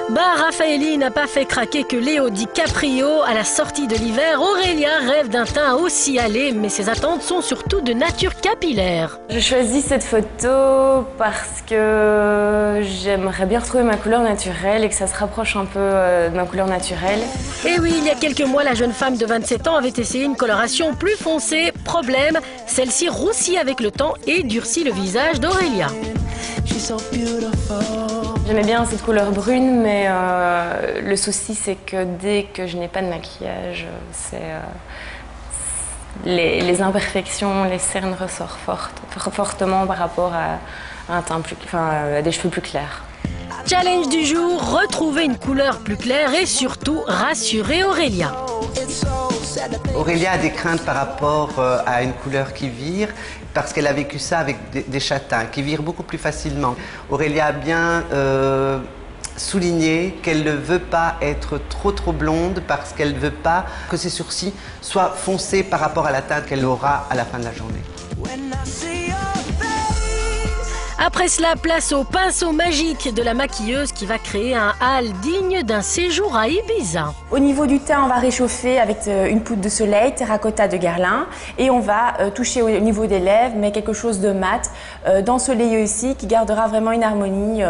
Bah, Raffaelli n'a pas fait craquer que Léo DiCaprio. À la sortie de l'hiver, Aurélia rêve d'un teint aussi allé, mais ses attentes sont surtout de nature capillaire. Je choisis cette photo parce que j'aimerais bien retrouver ma couleur naturelle et que ça se rapproche un peu de ma couleur naturelle. Et oui, il y a quelques mois, la jeune femme de 27 ans avait essayé une coloration plus foncée. Problème, celle-ci roussit avec le temps et durcit le visage d'Aurélia. J'aimais bien cette couleur brune, mais le souci c'est que dès que je n'ai pas de maquillage, les imperfections, les cernes ressortent fortement par rapport à un teint à des cheveux plus clairs. Challenge du jour, retrouver une couleur plus claire et surtout rassurer Aurélia. Aurélia a des craintes par rapport à une couleur qui vire parce qu'elle a vécu ça avec des châtains qui virent beaucoup plus facilement. Aurélia a bien souligné qu'elle ne veut pas être trop blonde parce qu'elle ne veut pas que ses sourcils soient foncés par rapport à la teinte qu'elle aura à la fin de la journée. Après cela, place au pinceau magique de la maquilleuse qui va créer un hâle digne d'un séjour à Ibiza. Au niveau du teint, on va réchauffer avec une poudre de soleil, terracotta de Guerlain, et on va toucher au niveau des lèvres, mais quelque chose de mat, d'ensoleillé aussi, qui gardera vraiment une harmonie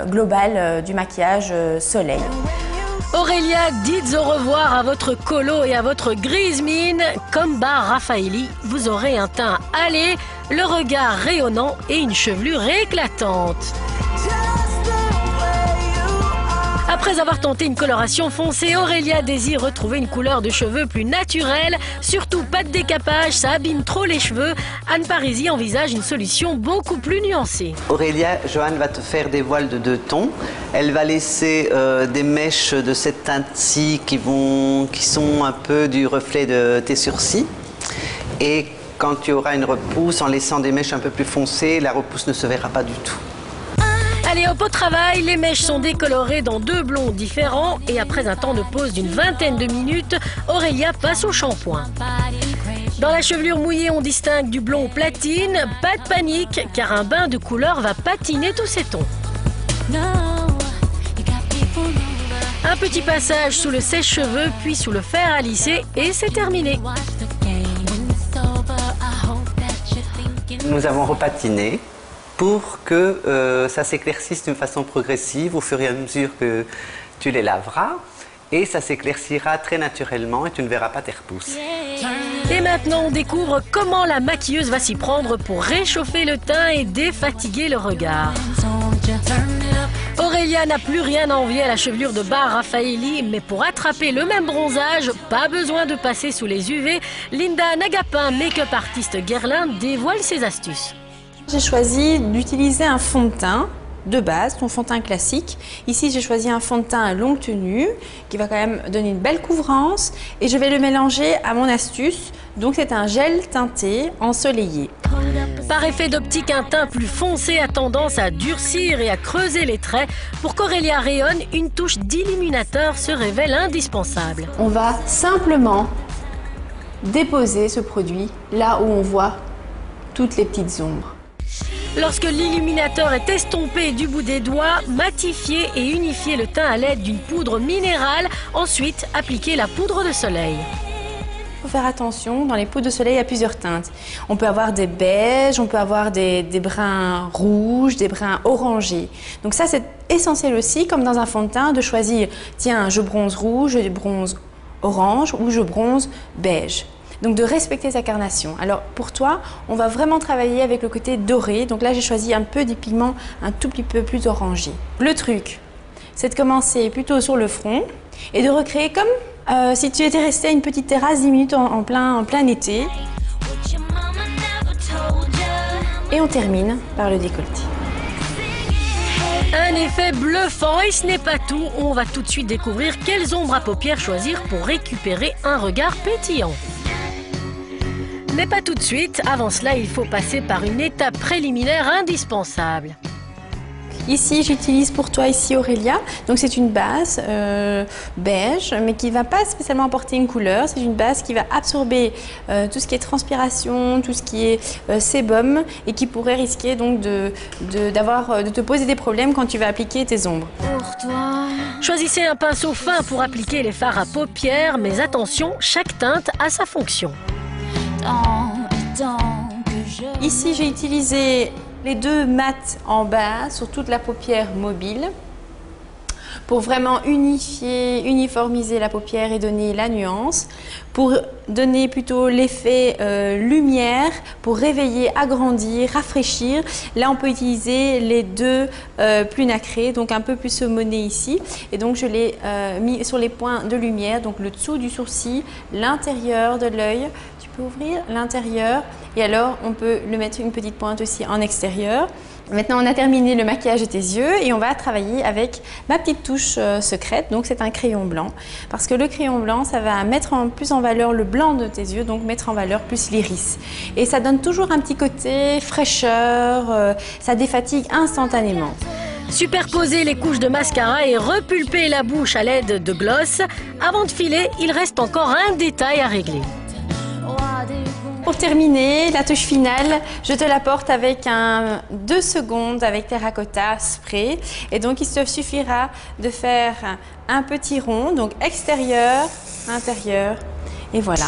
globale du maquillage soleil. Aurélia, dites au revoir à votre colo et à votre grise mine. Comme Bah Raffaelli, vous aurez un teint allé, le regard rayonnant et une chevelure éclatante. Après avoir tenté une coloration foncée, Aurélia désire retrouver une couleur de cheveux plus naturelle. Surtout pas de décapage, ça abîme trop les cheveux. Anne Parisi envisage une solution beaucoup plus nuancée. Aurélia, Joanne va te faire des voiles de 2 tons. Elle va laisser des mèches de cette teinte-ci qui sont un peu du reflet de tes sourcils. Et quand tu auras une repousse, en laissant des mèches un peu plus foncées, la repousse ne se verra pas du tout. Allez hop au travail, les mèches sont décolorées dans 2 blonds différents et après un temps de pause d'une vingtaine de minutes, Aurélia passe au shampoing. Dans la chevelure mouillée, on distingue du blond platine. Pas de panique, car un bain de couleur va patiner tous ces tons. Un petit passage sous le sèche-cheveux, puis sous le fer à lisser et c'est terminé. Nous avons repatiné pour que ça s'éclaircisse d'une façon progressive au fur et à mesure que tu les laveras. Et ça s'éclaircira très naturellement et tu ne verras pas tes repousses. Et maintenant, on découvre comment la maquilleuse va s'y prendre pour réchauffer le teint et défatiguer le regard. Aurélia n'a plus rien à envier à la chevelure de Bah Raffaelli, mais pour attraper le même bronzage, pas besoin de passer sous les UV. Linda Nagapin, make-up artiste Guerlain, dévoile ses astuces. J'ai choisi d'utiliser un fond de teint de base, ton fond de teint classique. Ici, j'ai choisi un fond de teint à longue tenue qui va quand même donner une belle couvrance et je vais le mélanger à mon astuce. Donc, c'est un gel teinté ensoleillé. Par effet d'optique, un teint plus foncé a tendance à durcir et à creuser les traits. Pour qu'Aurélia rayonne, une touche d'illuminateur se révèle indispensable. On va simplement déposer ce produit là où on voit toutes les petites ombres. Lorsque l'illuminateur est estompé du bout des doigts, matifiez et unifiez le teint à l'aide d'une poudre minérale. Ensuite, appliquez la poudre de soleil. Il faut faire attention, dans les poudres de soleil, il y a plusieurs teintes. On peut avoir des beiges, on peut avoir des bruns rouges, des bruns orangés. Donc ça, c'est essentiel aussi, comme dans un fond de teint, de choisir, tiens, je bronze rouge, je bronze orange ou je bronze beige. Donc de respecter sa carnation. Alors pour toi, on va vraiment travailler avec le côté doré. Donc là, j'ai choisi un peu des pigments un tout petit peu plus orangés. Le truc, c'est de commencer plutôt sur le front et de recréer comme si tu étais resté à une petite terrasse 10 minutes en plein été. Et on termine par le décolleté. Un effet bluffant et ce n'est pas tout. On va tout de suite découvrir quelles ombres à paupières choisir pour récupérer un regard pétillant. Mais pas tout de suite. Avant cela, il faut passer par une étape préliminaire indispensable. Ici, j'utilise pour toi ici Aurélia. Donc c'est une base beige, mais qui ne va pas spécialement apporter une couleur. C'est une base qui va absorber tout ce qui est transpiration, tout ce qui est sébum et qui pourrait risquer donc de te poser des problèmes quand tu vas appliquer tes ombres. Choisissez un pinceau fin pour appliquer les fards à paupières, mais attention, chaque teinte a sa fonction. Ici, j'ai utilisé les deux mats en bas sur toute la paupière mobile pour vraiment uniformiser la paupière et donner la nuance, pour donner plutôt l'effet lumière, pour réveiller, agrandir, rafraîchir. Là, on peut utiliser les deux plus nacrés, donc un peu plus saumonné ici. Et donc, je l'ai mis sur les points de lumière, donc le dessous du sourcil, l'intérieur de l'œil. Tu peux ouvrir l'intérieur et alors on peut le mettre une petite pointe aussi en extérieur. Maintenant, on a terminé le maquillage de tes yeux et on va travailler avec ma petite touche secrète. Donc, c'est un crayon blanc. Parce que le crayon blanc, ça va mettre plus en valeur le blanc de tes yeux, donc mettre en valeur plus l'iris. Et ça donne toujours un petit côté fraîcheur, ça défatigue instantanément. Superposez les couches de mascara et repulpez la bouche à l'aide de gloss. Avant de filer, il reste encore un détail à régler. Pour terminer, la touche finale, je te l'apporte avec 2 secondes avec Terracotta Spray. Et donc, il te suffira de faire un petit rond, donc extérieur, intérieur, et voilà.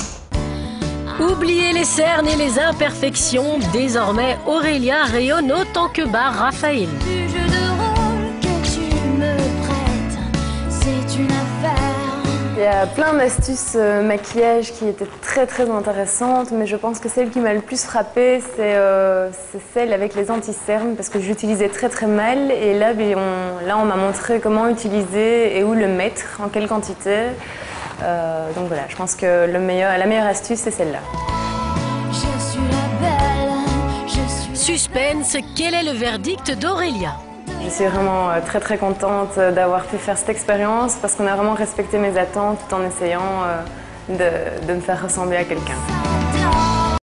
Oubliez les cernes et les imperfections. Désormais, Aurélia rayonne autant que bat Raphaël. Du jeu de rôle que tu me prêtes, c'est une affaire. Il y a plein d'astuces maquillage qui étaient très intéressantes, mais je pense que celle qui m'a le plus frappée, c'est celle avec les anti-cernes, parce que j'utilisais très mal, et là on m'a montré comment utiliser et où le mettre, en quelle quantité. Donc voilà, je pense que la meilleure astuce, c'est celle-là. Je suis la belle, Suspense, quel est le verdict d'Aurélia? Je suis vraiment très contente d'avoir pu faire cette expérience parce qu'on a vraiment respecté mes attentes tout en essayant de me faire ressembler à quelqu'un.